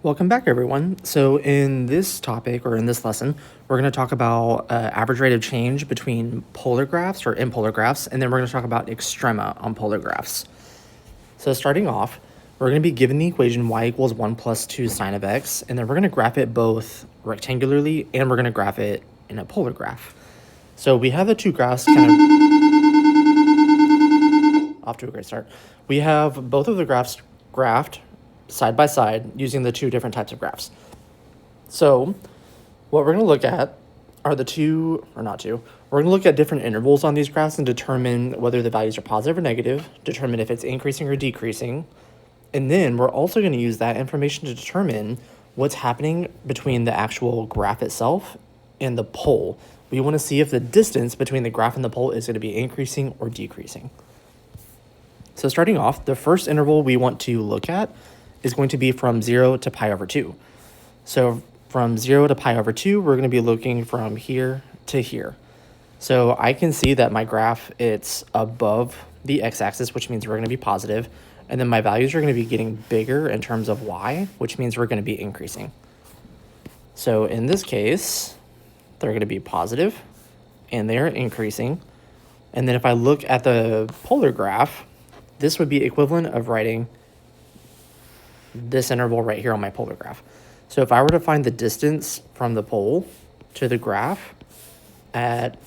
Welcome back, everyone. So in this topic, or in this lesson, we're going to talk about average rate of change between polar graphs or in polar graphs, and then we're going to talk about extrema on polar graphs. So starting off, we're going to be given the equation y equals 1 plus 2 sine of x, and then we're going to graph it both rectangularly, and we're going to graph it in a polar graph. So we have the two graphs kind of off to a great start. We have both of the graphs graphed side by side using the two different types of graphs. So what we're going to look at are we're going to look at different intervals on these graphs and determine whether the values are positive or negative, determine if it's increasing or decreasing, and then we're also going to use that information to determine what's happening between the actual graph itself and the pole. We want to see if the distance between the graph and the pole is going to be increasing or decreasing. So starting off, the first interval we want to look at is going to be from 0 to pi over 2. So from 0 to pi over 2, we're going to be looking from here to here. So I can see that my graph, it's above the x-axis, which means we're going to be positive, and then my values are going to be getting bigger in terms of y, which means we're going to be increasing. So in this case, they're going to be positive, and they're increasing. And then if I look at the polar graph, this would be equivalent of writing this interval right here on my polar graph. So if I were to find the distance from the pole to the graph at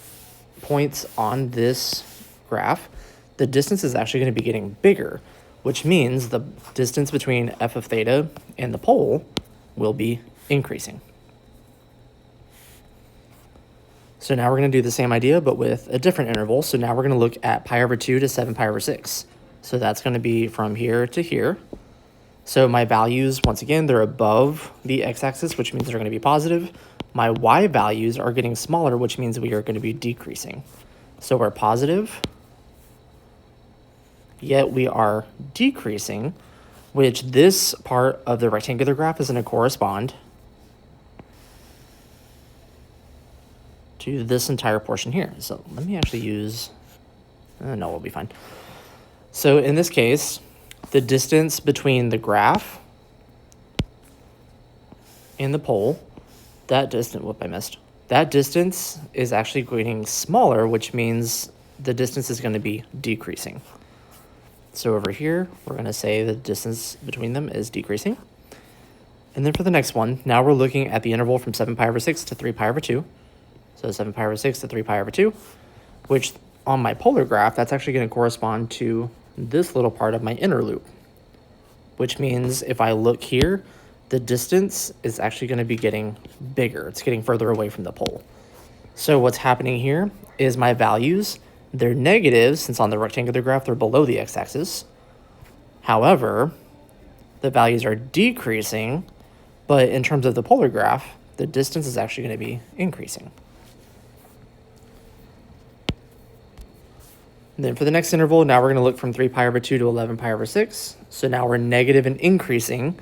points on this graph, the distance is actually going to be getting bigger, which means the distance between f of theta and the pole will be increasing. So now we're going to do the same idea, but with a different interval. So now we're going to look at pi over 2 to 7 pi over 6. So that's going to be from here to here. So my values, once again, they're above the x-axis, which means they're going to be positive. My y values are getting smaller, which means we are going to be decreasing. So we're positive, yet we are decreasing, which this part of the rectangular graph is going to correspond to this entire portion here. So let me actually use, no, we'll be fine. So in this case, the distance between the graph and the pole, that distance is actually getting smaller, which means the distance is going to be decreasing. So over here, we're going to say the distance between them is decreasing. And then for the next one, now we're looking at the interval from 7 pi over 6 to 3 pi over 2. So 7 pi over 6 to 3 pi over 2, which on my polar graph, that's actually going to correspond to this little part of my inner loop, which means if I look here, the distance is actually going to be getting bigger. It's getting further away from the pole. So what's happening here is my values, they're negative, since on the rectangular graph, they're below the x-axis. However, the values are decreasing, but in terms of the polar graph, the distance is actually going to be increasing. And then for the next interval, now we're going to look from 3 pi over 2 to 11 pi over 6. So now we're negative and increasing,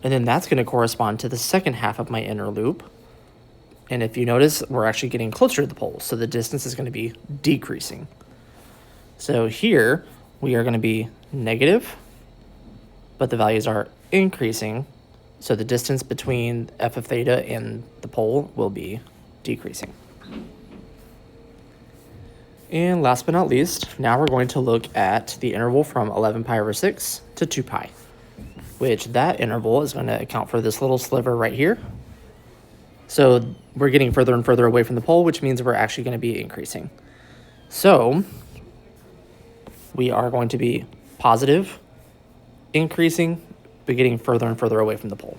and then that's going to correspond to the second half of my inner loop. And if you notice, we're actually getting closer to the pole, so the distance is going to be decreasing. So here, we are going to be negative, but the values are increasing, so the distance between f of theta and the pole will be decreasing. And last but not least, now we're going to look at the interval from 11 pi over 6 to 2 pi, which that interval is going to account for this little sliver right here. So we're getting further and further away from the pole, which means we're actually going to be increasing. So we are going to be positive, increasing, but getting further and further away from the pole.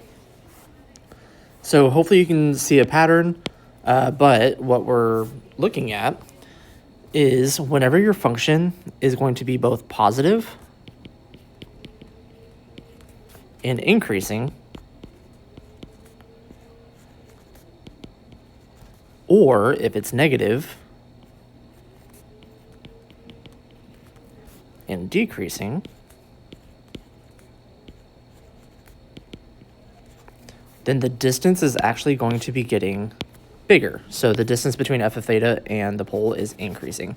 So hopefully you can see a pattern, but what we're looking at is whenever your function is going to be both positive and increasing, or if it's negative and decreasing, then the distance is actually going to be getting bigger. So the distance between f of theta and the pole is increasing.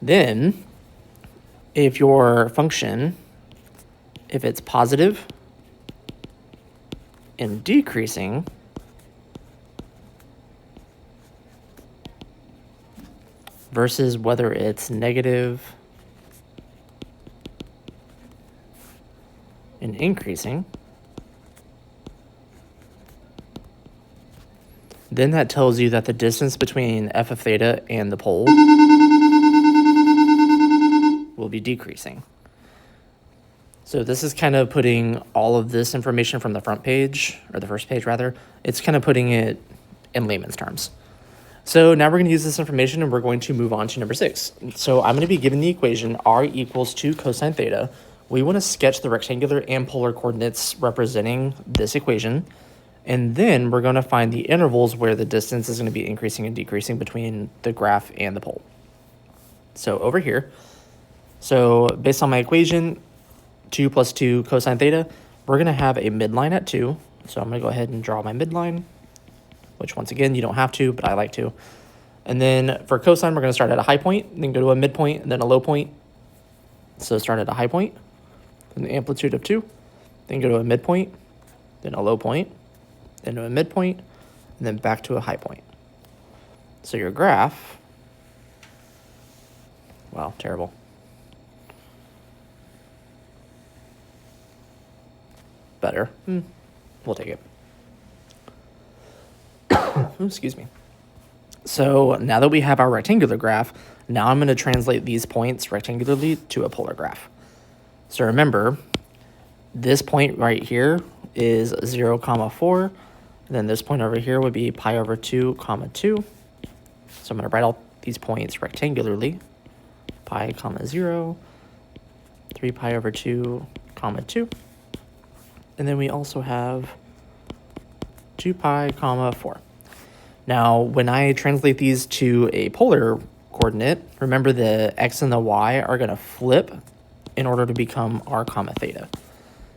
Then, if your function, if it's positive and decreasing versus whether it's negative and increasing, then that tells you that the distance between f of theta and the pole will be decreasing. So this is kind of putting all of this information from the front page, or the first page rather, it's kind of putting it in layman's terms. So now we're going to use this information and we're going to move on to number 6. So I'm going to be given the equation r equals 2 cosine theta. We want to sketch the rectangular and polar coordinates representing this equation. And then we're going to find the intervals where the distance is going to be increasing and decreasing between the graph and the pole. So over here, so based on my equation, 2 plus 2 cosine theta, we're going to have a midline at 2. So I'm going to go ahead and draw my midline, which once again, you don't have to, but I like to. And then for cosine, we're going to start at a high point, then go to a midpoint, and then a low point. So start at a high point, then the amplitude of 2, then go to a midpoint, then a low point, then to a midpoint, and then back to a high point. So your graph, wow, terrible. Better. We'll take it. Excuse me. So now that we have our rectangular graph, now I'm going to translate these points rectangularly to a polar graph. So remember, this point right here is 0, 4. And then this point over here would be pi over 2, 2. So I'm going to write all these points rectangularly. Pi, 0, 3 pi over 2, 2. And then we also have 2 pi, 4. Now, when I translate these to a polar coordinate, remember the x and the y are going to flip in order to become r, theta.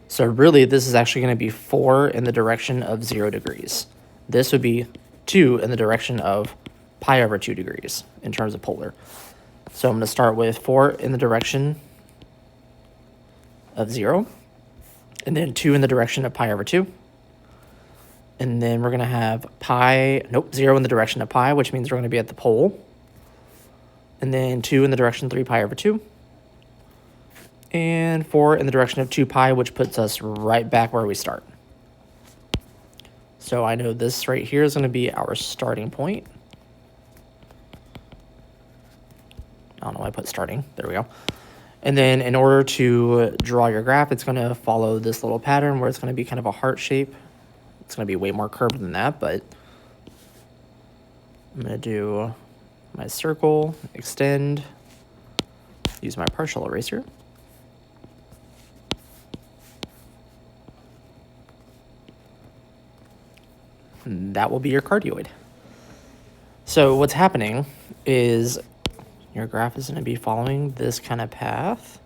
So really, this is actually going to be 4 in the direction of 0 degrees. This would be 2 in the direction of pi over 2 degrees in terms of polar. So I'm going to start with 4 in the direction of 0, and then 2 in the direction of pi over 2. And then we're going to have 0 in the direction of pi, which means we're going to be at the pole. And then 2 in the direction of 3 pi over 2. And 4 in the direction of 2 pi, which puts us right back where we start. So I know this right here is going to be our starting point. I don't know why I put starting. There we go. And then in order to draw your graph, it's going to follow this little pattern where it's going to be kind of a heart shape. It's going to be way more curved than that, but I'm going to do my circle, extend, use my partial eraser. And that will be your cardioid. So what's happening is your graph is going to be following this kind of path.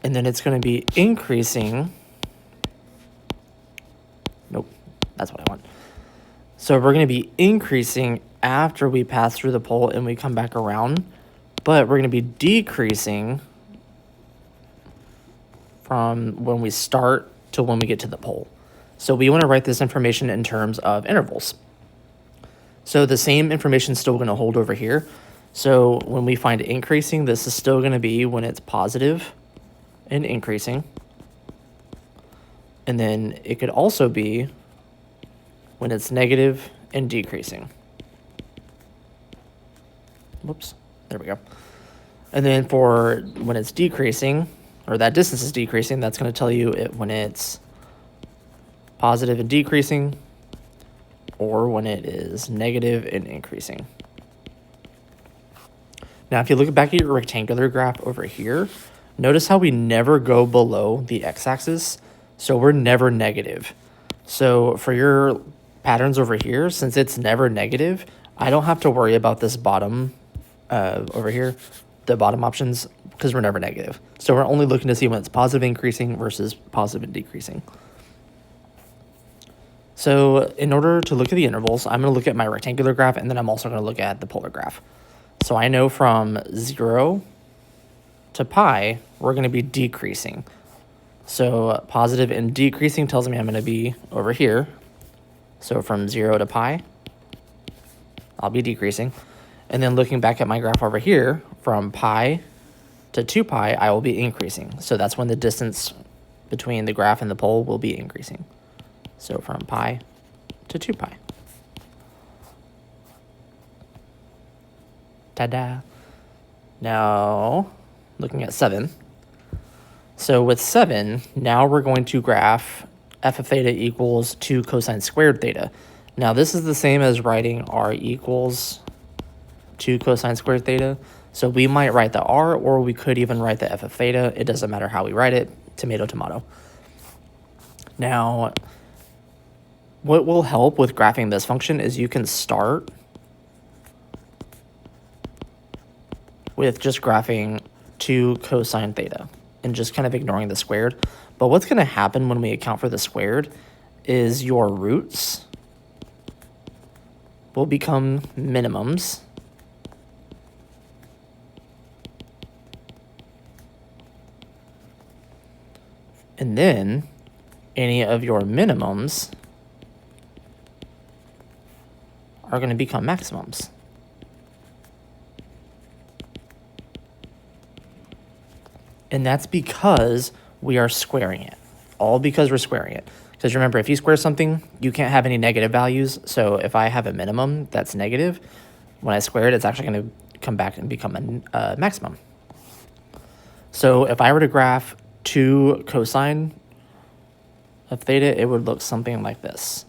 And then it's going to be increasing. Nope, that's what I want. So we're going to be increasing after we pass through the pole and we come back around, but we're going to be decreasing from when we start to when we get to the pole. So we want to write this information in terms of intervals. So the same information is still going to hold over here. So when we find increasing, this is still going to be when it's positive and increasing. And then it could also be when it's negative and decreasing. Whoops, there we go. And then for when it's decreasing, or that distance is decreasing, that's going to tell you when it's positive and decreasing, or when it is negative and increasing. Now, if you look back at your rectangular graph over here, notice how we never go below the x-axis, so we're never negative. So for your patterns over here, since it's never negative, I don't have to worry about this bottom over here, the bottom options, because we're never negative. So we're only looking to see when it's positive increasing versus positive and decreasing. So in order to look at the intervals, I'm going to look at my rectangular graph, and then I'm also going to look at the polar graph. So I know from 0 to pi, we're going to be decreasing. So positive and decreasing tells me I'm going to be over here. So from 0 to pi, I'll be decreasing. And then looking back at my graph over here, from pi to 2 pi, I will be increasing. So that's when the distance between the graph and the pole will be increasing. So from pi to 2 pi. Ta-da. Now, looking at 7. So with 7, now we're going to graph f of theta equals 2 cosine squared theta. Now this is the same as writing r equals 2 cosine squared theta. So we might write the r, or we could even write the f of theta. It doesn't matter how we write it. Tomato, tomato. Now, what will help with graphing this function is you can start with just graphing 2 cosine theta and just kind of ignoring the squared. But what's going to happen when we account for the squared is your roots will become minimums. And then any of your minimums are going to become maximums. And that's because we are squaring it. All because we're squaring it. Because remember, if you square something, you can't have any negative values. So if I have a minimum that's negative, when I square it, it's actually going to come back and become a maximum. So if I were to graph 2 cosine of theta, it would look something like this.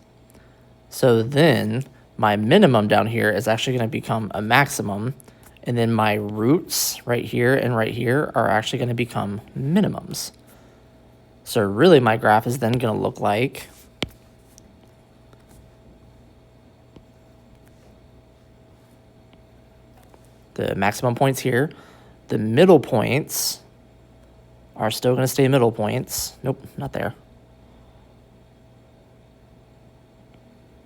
So then my minimum down here is actually going to become a maximum. And then my roots right here and right here are actually going to become minimums. So really my graph is then going to look like the maximum points here. The middle points are still going to stay middle points. Nope, not there.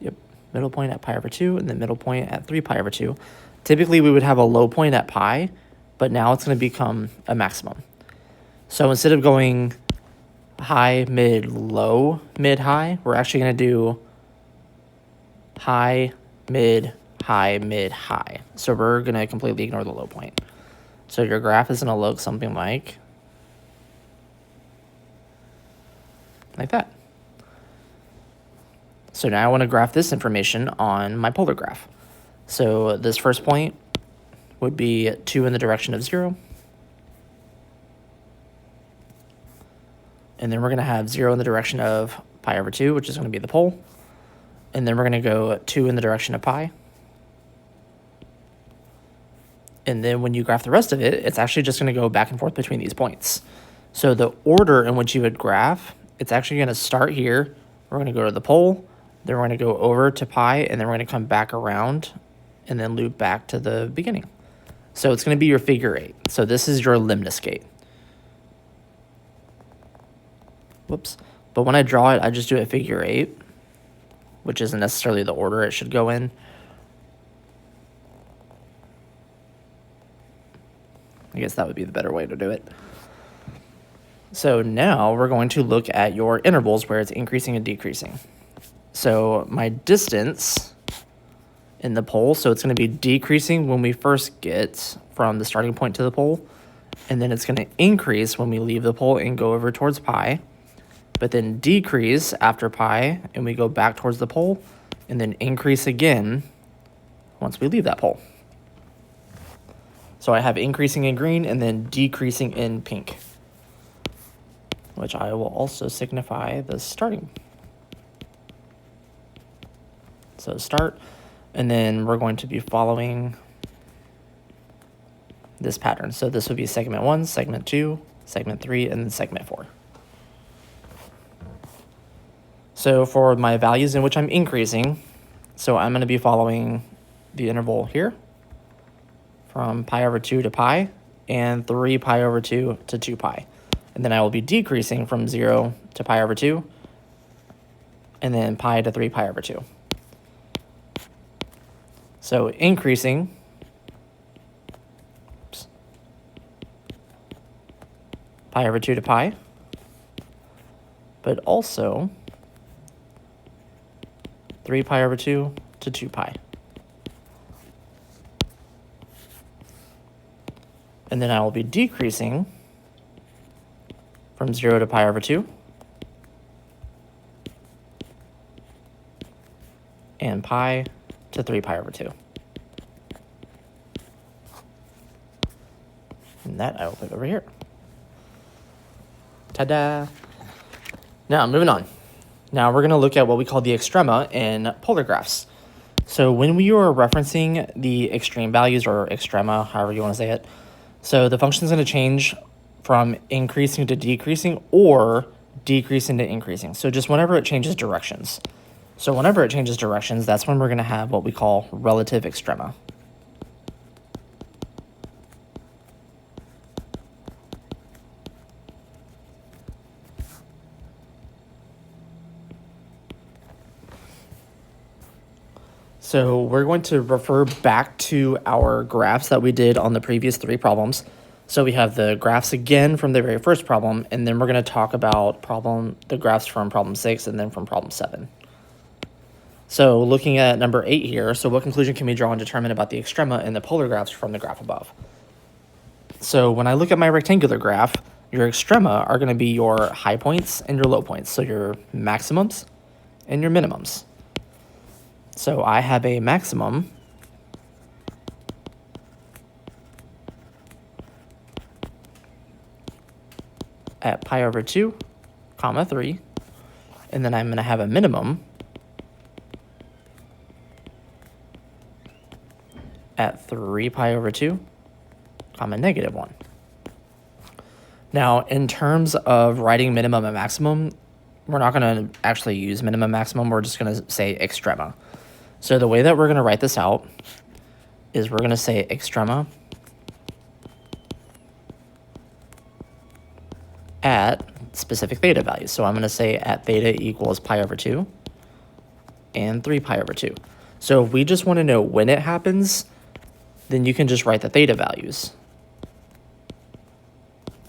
Yep, middle point at pi over 2 and the middle point at 3 pi over 2. Typically, we would have a low point at pi, but now it's going to become a maximum. So instead of going high, mid, low, mid, high, we're actually going to do high, mid, high, mid, high. So we're going to completely ignore the low point. So your graph is going to look something like that. So now I want to graph this information on my polar graph. So this first point would be 2 in the direction of 0. And then we're going to have 0 in the direction of pi over 2, which is going to be the pole. And then we're going to go 2 in the direction of pi. And then when you graph the rest of it, it's actually just going to go back and forth between these points. So the order in which you would graph, it's actually going to start here. We're going to go to the pole. Then we're going to go over to pi. And then we're going to come back around and then loop back to the beginning. So it's going to be your figure 8. So this is your lemniscate. Whoops. But when I draw it, I just do a figure 8, which isn't necessarily the order it should go in. I guess that would be the better way to do it. So now we're going to look at your intervals where it's increasing and decreasing. So my distance in the pole, so it's going to be decreasing when we first get from the starting point to the pole, and then it's going to increase when we leave the pole and go over towards pi, but then decrease after pi and we go back towards the pole, and then increase again once we leave that pole. So I have increasing in green and then decreasing in pink, which I will also signify the starting. So start. And then we're going to be following this pattern. So this would be segment 1, segment 2, segment 3, and then segment 4. So for my values in which I'm increasing, so I'm going to be following the interval here from pi over 2 to pi and 3 pi over 2 to 2 pi. And then I will be decreasing from 0 to pi over 2 and then pi to 3 pi over 2. So increasing, pi over 2 to pi, but also 3 pi over 2 to 2 pi. And then I will be decreasing from 0 to pi over 2 and pi to 3 pi over 2. And that I will put over here. Ta-da! Now, moving on. Now we're going to look at what we call the extrema in polar graphs. So when we are referencing the extreme values, or extrema, however you want to say it, so the function is going to change from increasing to decreasing or decreasing to increasing. So just whenever it changes directions. So whenever it changes directions, that's when we're going to have what we call relative extrema. So we're going to refer back to our graphs that we did on the previous 3 problems. So we have the graphs again from the very first problem, and then we're going to talk about the graphs from problem 6 and then from problem 7. So looking at number 8 here, so what conclusion can we draw and determine about the extrema in the polar graphs from the graph above? So when I look at my rectangular graph, your extrema are going to be your high points and your low points, so your maximums and your minimums. So I have a maximum at pi over 2, comma 3, and then I'm going to have a minimum at 3 pi over 2, comma negative 1. Now, in terms of writing minimum and maximum, we're not going to actually use minimum maximum, we're just going to say extrema. So the way that we're going to write this out is we're going to say extrema at specific theta values. So I'm going to say at theta equals pi over 2 and 3 pi over 2. So if we just want to know when it happens, then you can just write the theta values.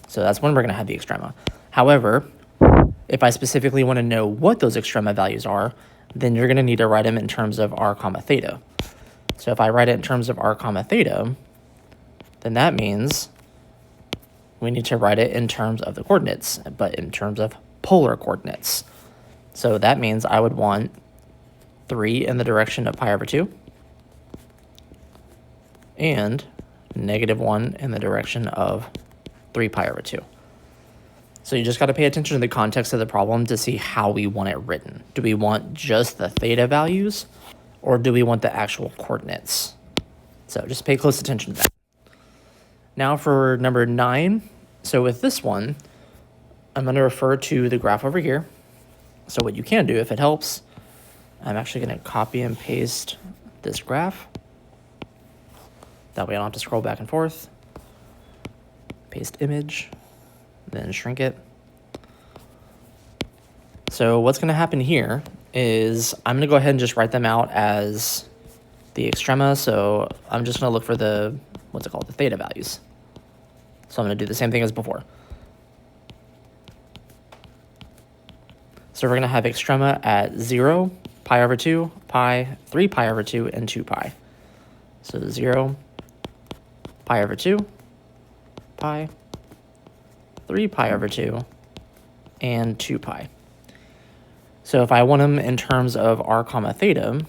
So that's when we're going to have the extrema. However, if I specifically want to know what those extrema values are, then you're going to need to write them in terms of r comma theta. So if I write it in terms of r comma theta, then that means we need to write it in terms of the coordinates, but in terms of polar coordinates. So that means I would want 3 in the direction of pi over 2 and negative 1 in the direction of 3 pi over 2. So you just got to pay attention to the context of the problem to see how we want it written. Do we want just the theta values, or do we want the actual coordinates? So just pay close attention to that. Now for number 9, so with this one, I'm going to refer to the graph over here. So what you can do, if it helps, I'm actually going to copy and paste this graph. That way I don't have to scroll back and forth. Paste image, then shrink it. So what's going to happen here is I'm going to go ahead and just write them out as the extrema. So I'm just going to look for the, the theta values. So I'm going to do the same thing as before. So we're going to have extrema at 0, pi over 2, pi, 3 pi over 2, and 2 pi. So 0, pi over 2, pi, 3 pi over 2, and 2 pi. So if I want them in terms of r comma theta,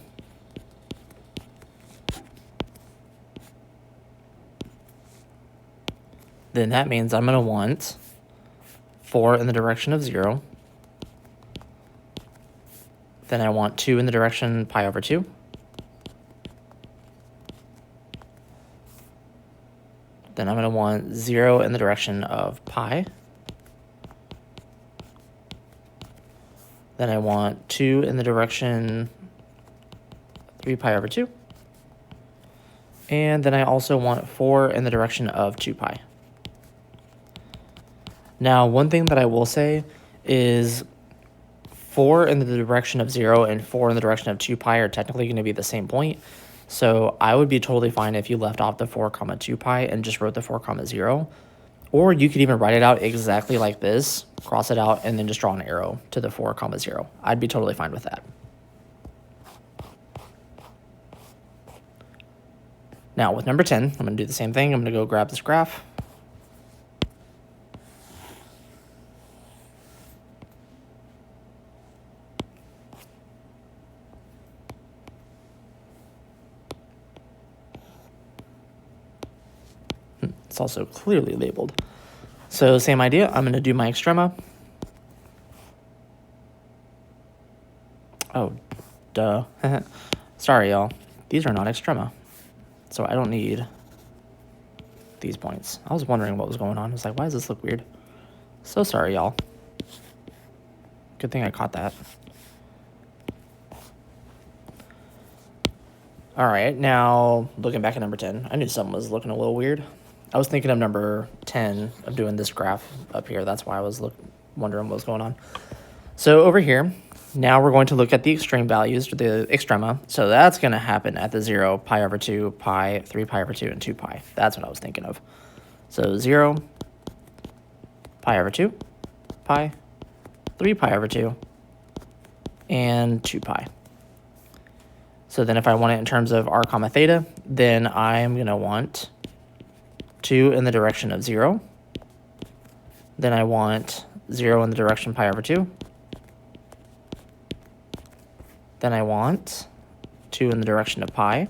then that means I'm going to want 4 in the direction of 0. Then I want 2 in the direction pi over 2. Then I'm going to want 0 in the direction of pi. Then I want 2 in the direction 3 pi over 2. And then I also want 4 in the direction of 2 pi. Now, one thing that I will say is 4 in the direction of 0 and 4 in the direction of 2 pi are technically going to be the same point. So I would be totally fine if you left off the 4 comma 2 pi and just wrote the 4 comma 0. Or you could even write it out exactly like this, cross it out, and then just draw an arrow to the 4, 0. I'd be totally fine with that. Now with number 10, I'm going to do the same thing. I'm going to go grab this graph. It's also clearly labeled. So same idea, I'm going to do my Extrema. Oh, duh. Sorry, y'all. These are not Extrema. So I don't need these points. I was wondering what was going on. I was like, why does this look weird? So sorry, y'all. Good thing I caught that. All right, now looking back at number 10, I knew something was looking a little weird. I was thinking of number 10 of doing this graph up here. That's why I was wondering what was going on. So over here, now we're going to look at the extreme values, the extrema. So that's going to happen at the 0, pi over 2, pi, 3 pi over 2, and 2 pi. That's what I was thinking of. So 0, pi over 2, pi, 3 pi over 2, and 2 pi. So then if I want it in terms of r comma theta, then I'm going to want 2 in the direction of 0. Then I want 0 in the direction pi over 2. Then I want 2 in the direction of pi.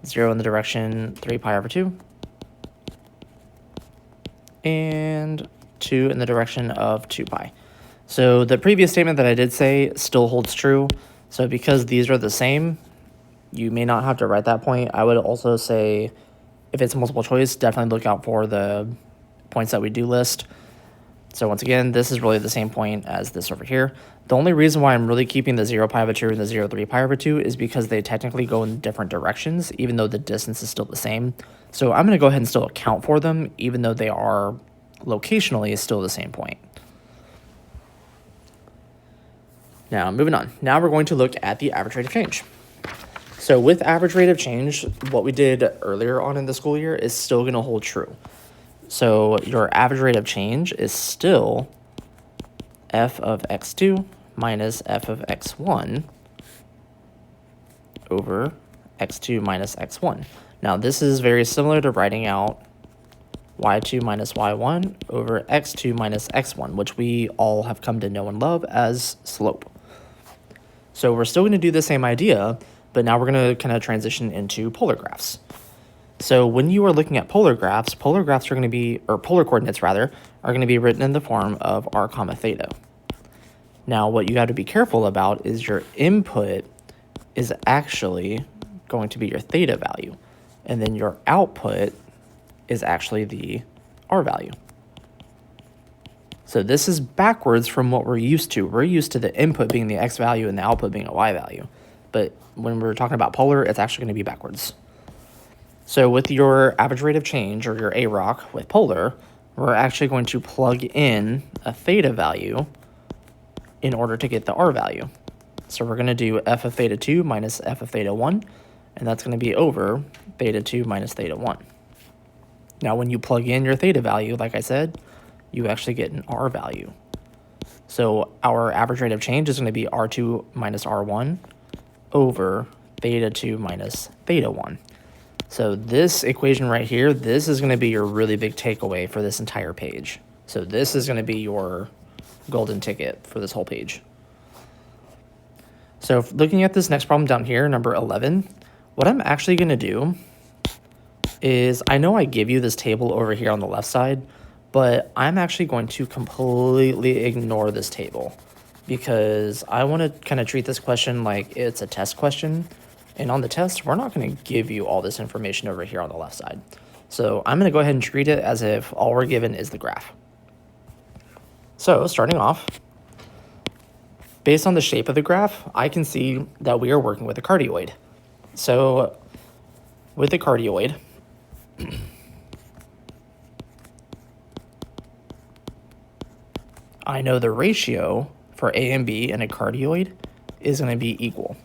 0 in the direction 3 pi over 2. And 2 in the direction of 2 pi. So the previous statement that I did say still holds true. So because these are the same, you may not have to write that point. I would also say, if it's multiple choice, definitely look out for the points that we do list. So once again, this is really the same point as this over here. The only reason why I'm really keeping the 0 pi over 2 and the 0, 3 pi over 2 is because they technically go in different directions, even though the distance is still the same. So I'm going to go ahead and still account for them, even though they are locationally still the same point. Now, moving on. Now we're going to look at the average rate of change. So with average rate of change, what we did earlier on in the school year is still going to hold true. So your average rate of change is still f of x2 minus f of x1 over x2 minus x1. Now this is very similar to writing out y2 minus y1 over x2 minus x1, which we all have come to know and love as slope. So we're still going to do the same idea, but now we're going to kind of transition into polar graphs. So when you are looking at polar graphs are going to be, or polar coordinates rather, are going to be written in the form of r comma theta. Now what you got to be careful about is your input is actually going to be your theta value, and then your output is actually the r value. So this is backwards from what we're used to. We're used to the input being the x value and the output being a y value. But when we're talking about polar, it's actually going to be backwards. So with your average rate of change, or your AROC with polar, we're actually going to plug in a theta value in order to get the r value. So we're going to do f of theta 2 minus f of theta 1, and that's going to be over theta 2 minus theta 1. Now when you plug in your theta value, like I said, you actually get an r value. So our average rate of change is going to be r2 minus r1 over theta 2 minus theta 1. So this equation right here, this is going to be your really big takeaway for this entire page. So this is going to be your golden ticket for this whole page. So looking at this next problem down here, number 11, what I'm actually going to do is, I know I give you this table over here on the left side, but I'm actually going to completely ignore this table because I want to kind of treat this question like it's a test question. And on the test, we're not going to give you all this information over here on the left side. So I'm going to go ahead and treat it as if all we're given is the graph. So starting off, based on the shape of the graph, I can see that we are working with a cardioid. So with a cardioid, I know the ratio for A and B in a cardioid is going to be equal.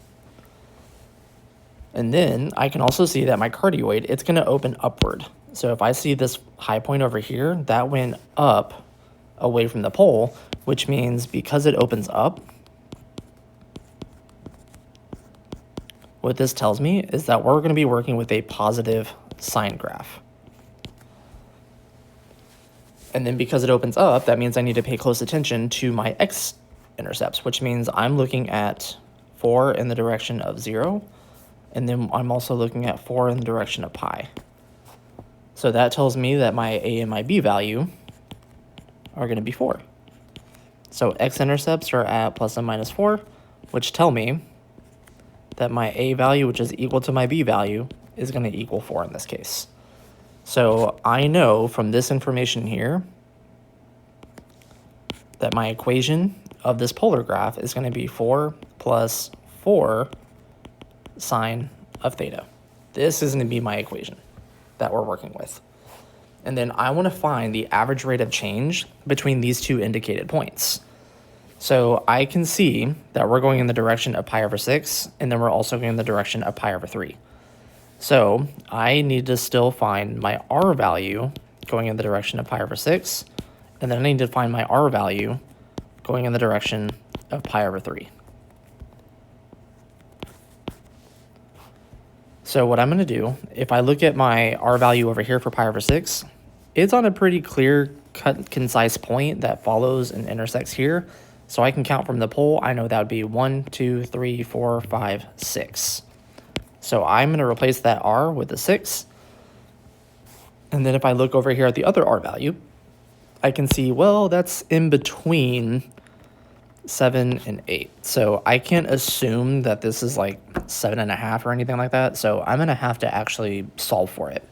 And then I can also see that my cardioid, it's going to open upward. So if I see this high point over here, that went up away from the pole, which means because it opens up, what this tells me is that we're going to be working with a positive sine graph. And then because it opens up, that means I need to pay close attention to my x-intercepts, which means I'm looking at 4 in the direction of 0, and then I'm also looking at 4 in the direction of pi. So that tells me that my a and my b value are going to be 4. So x-intercepts are at plus and minus 4, which tell me that my a value, which is equal to my b value, is going to equal 4 in this case. So I know from this information here that my equation of this polar graph is going to be 4 plus 4 sine of theta. This is going to be my equation that we're working with. And then I want to find the average rate of change between these two indicated points. So I can see that we're going in the direction of pi over 6, and then we're also going in the direction of pi over 3. So I need to still find my r value going in the direction of pi over 6, and then I need to find my r value going in the direction of pi over 3. So what I'm going to do, if I look at my r value over here for pi over 6, it's on a pretty clear, cut, concise point that follows and intersects here. So I can count from the pole. I know that would be 1, 2, 3, 4, 5, 6. So I'm going to replace that r with a 6. And then if I look over here at the other r value, I can see, well, that's in between 7 and 8. So I can't assume that this is like 7.5 or anything like that. So I'm going to have to actually solve for it.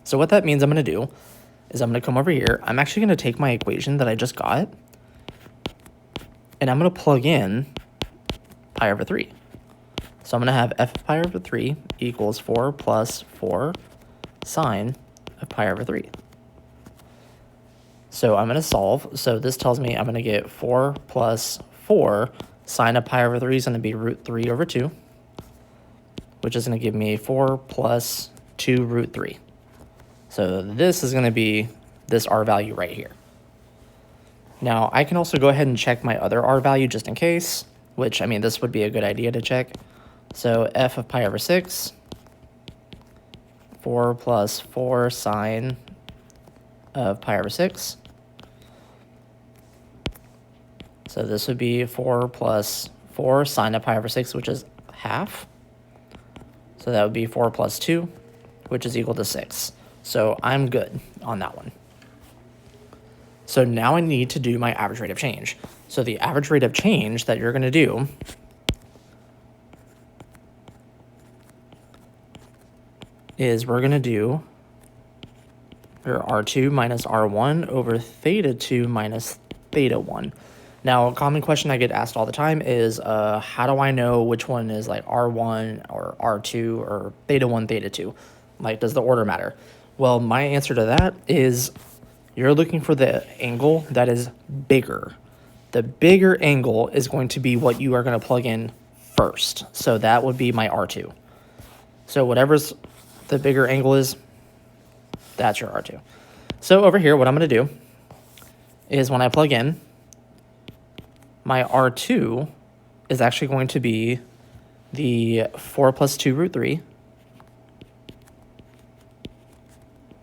So what that means I'm going to do is I'm going to come over here. I'm actually going to take my equation that I just got, and I'm going to plug in pi over 3. So I'm going to have f of pi over 3 equals 4 plus 4 sine of pi over 3. So I'm going to solve. So this tells me I'm going to get 4 plus 4 sine of pi over 3 is going to be root 3 over 2, which is going to give me 4 plus 2 root 3. So this is going to be this r value right here. Now, I can also go ahead and check my other r value just in case, which, I mean, this would be a good idea to check. So f of pi over 6, 4 plus 4 sine of pi over 6. So this would be 4 plus 4 sine of pi over 6, which is half. So that would be 4 plus 2, which is equal to 6. So I'm good on that one. So now I need to do my average rate of change. So the average rate of change that you're going to do is we're going to do your R2 minus R1 over theta 2 minus theta 1. Now, a common question I get asked all the time is, how do I know which one is like R1 or R2 or theta 1, theta 2? Like, does the order matter? Well, my answer to that is you're looking for the angle that is bigger. The bigger angle is going to be what you are going to plug in first. So that would be my R2. So whatever's the bigger angle is, that's your R2. So over here, what I'm going to do is when I plug in, my R2 is actually going to be the 4 plus 2 root 3.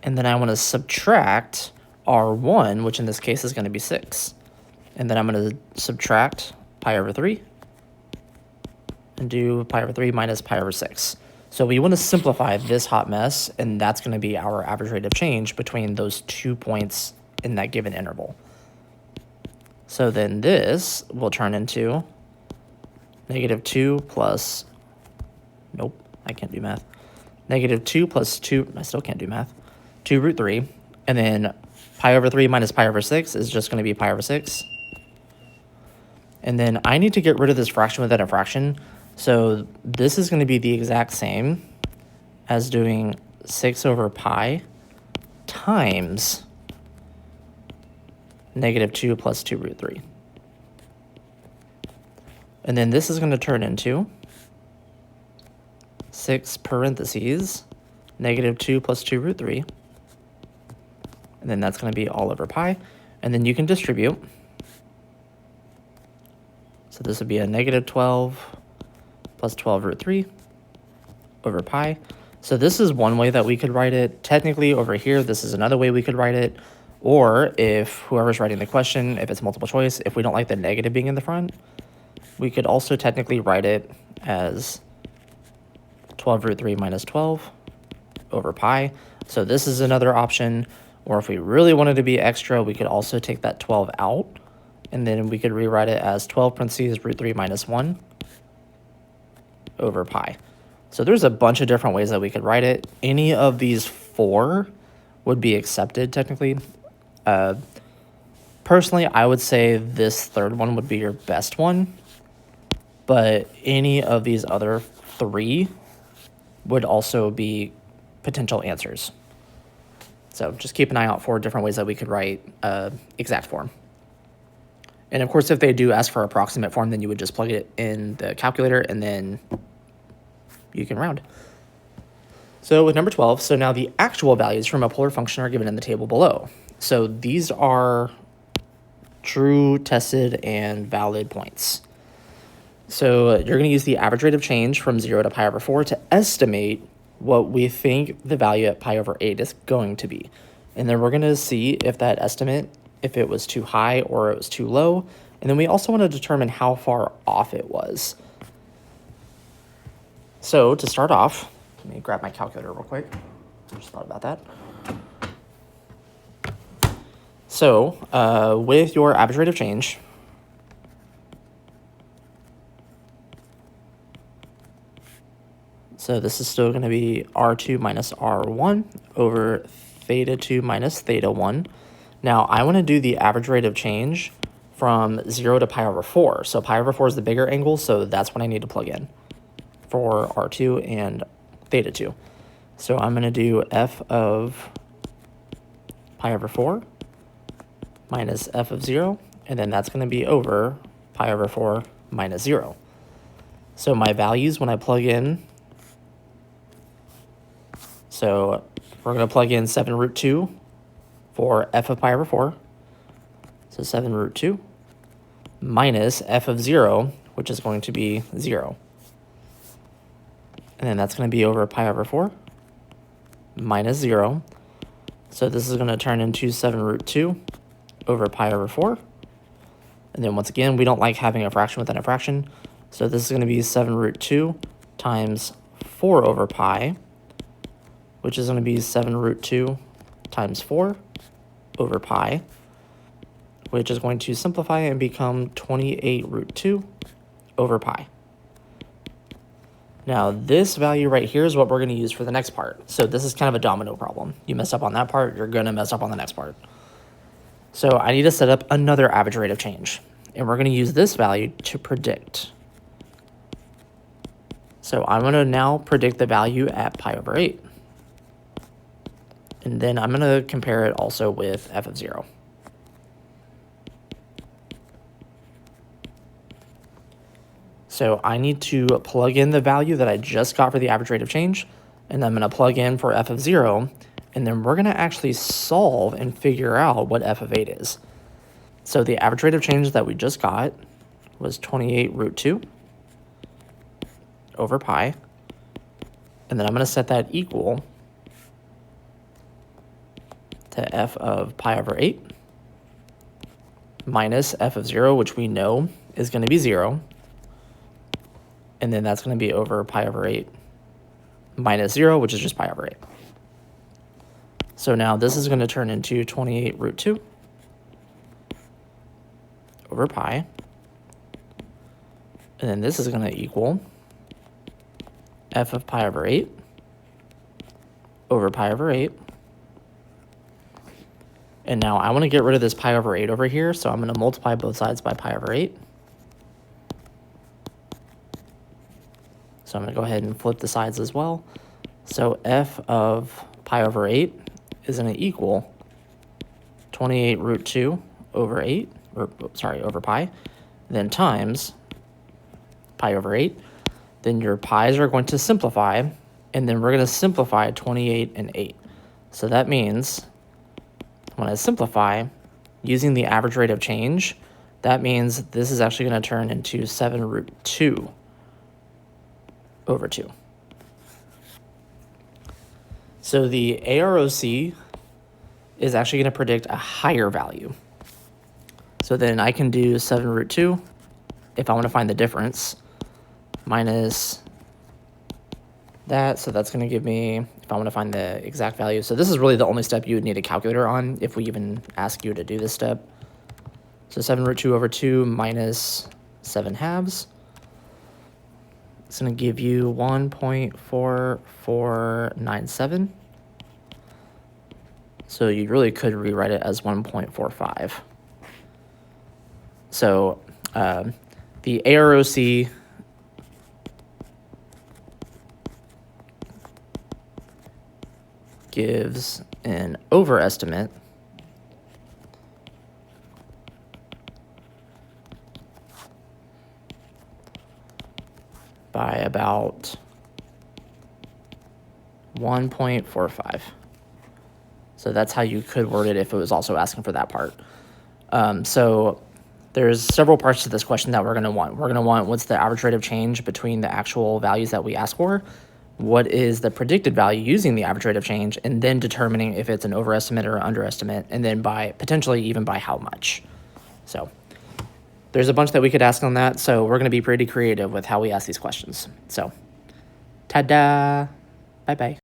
And then I want to subtract R1, which in this case is going to be 6. And then I'm going to subtract pi over 3 and do pi over 3 minus pi over 6. So we want to simplify this hot mess, and that's going to be our average rate of change between those 2 points in that given interval. So then this will turn into negative 2 plus, nope, I can't do math. Negative 2 plus 2, I still can't do math, 2 root 3, and then pi over 3 minus pi over 6 is just going to be pi over 6. And then I need to get rid of this fraction within a fraction. So this is going to be the exact same as doing 6 over pi times negative 2 plus 2 root 3. And then this is going to turn into 6 parentheses negative 2 plus 2 root 3. And then that's going to be all over pi. And then you can distribute. So this would be a negative 12 plus 12 root 3 over pi. So this is one way that we could write it. Technically over here, this is another way we could write it. Or if whoever's writing the question, if it's multiple choice, if we don't like the negative being in the front, we could also technically write it as 12 root 3 minus 12 over pi. So this is another option. Or if we really wanted to be extra, we could also take that 12 out. And then we could rewrite it as 12 parentheses root 3 minus 1 over pi. So there's a bunch of different ways that we could write it. Any of these four would be accepted technically. Personally, I would say this third one would be your best one. But any of these other three would also be potential answers. So just keep an eye out for different ways that we could write exact form. And of course, if they do ask for approximate form, then you would just plug it in the calculator and then you can round. So with number 12, so now the actual values from a polar function are given in the table below. So these are true, tested, and valid points. So you're going to use the average rate of change from 0 to pi over 4 to estimate what we think the value at pi over 8 is going to be. And then we're going to see if that estimate, if it was too high or it was too low. And then we also want to determine how far off it was. So to start off, let me grab my calculator real quick. Just thought about that. So with your average rate of change, so this is still going to be R2 minus R1 over theta 2 minus theta 1. Now I want to do the average rate of change from 0 to pi over 4. So pi over 4 is the bigger angle, so that's what I need to plug in for R2 and theta 2. So I'm going to do f of pi over 4 minus f of 0, and then that's going to be over pi over 4 minus 0. So my values when I plug in, so we're going to plug in 7 root 2 for f of pi over 4. So 7 root 2 minus f of 0, which is going to be 0. And then that's going to be over pi over 4 minus 0. So this is going to turn into 7 root 2 over pi over 4. And then once again, we don't like having a fraction within a fraction. So this is going to be 7 root 2 times 4 over pi, which is going to be 7 root 2 times 4 over pi, which is going to simplify and become 28 root 2 over pi. Now, this value right here is what we're going to use for the next part. So this is kind of a domino problem. You mess up on that part, you're going to mess up on the next part. So I need to set up another average rate of change. And we're going to use this value to predict. So I'm going to now predict the value at pi over 8. And then I'm going to compare it also with f of 0. So I need to plug in the value that I just got for the average rate of change, and I'm going to plug in for f of 0, and then we're going to actually solve and figure out what f of 8 is. So the average rate of change that we just got was 28 root 2 over pi, and then I'm going to set that equal to f of pi over 8 minus f of 0, which we know is going to be 0. And then that's going to be over pi over 8 minus 0, which is just pi over 8. So now this is going to turn into 28 root 2 over pi. And then this is going to equal f of pi over 8 over pi over 8. And now I want to get rid of this pi over 8 over here, so I'm going to multiply both sides by pi over 8. So I'm going to go ahead and flip the sides as well. So f of pi over 8 is going to equal 28 root 2 over 8, or sorry, over pi, then times pi over 8. Then your pi's are going to simplify, and then we're going to simplify 28 and 8. So that means when I simplify using the average rate of change, that means this is actually going to turn into 7 root 2 over 2. So the AROC is actually going to predict a higher value. So then I can do 7 root 2 if I want to find the difference, minus that. So that's going to give me, if I want to find the exact value. So this is really the only step you would need a calculator on if we even ask you to do this step. So 7 root 2 over 2 minus 7 halves. It's going to give you 1.4497. So you really could rewrite it as 1.45. So the AROC gives an overestimate by about 1.45. So that's how you could word it if it was also asking for that part. So there's several parts to this question that we're going to want. We're going to want what's the average rate of change between the actual values that we ask for, what is the predicted value using the average rate of change, and then determining if it's an overestimate or underestimate, and then by potentially even by how much. So there's a bunch that we could ask on that, so we're going to be pretty creative with how we ask these questions. So, ta-da! Bye-bye.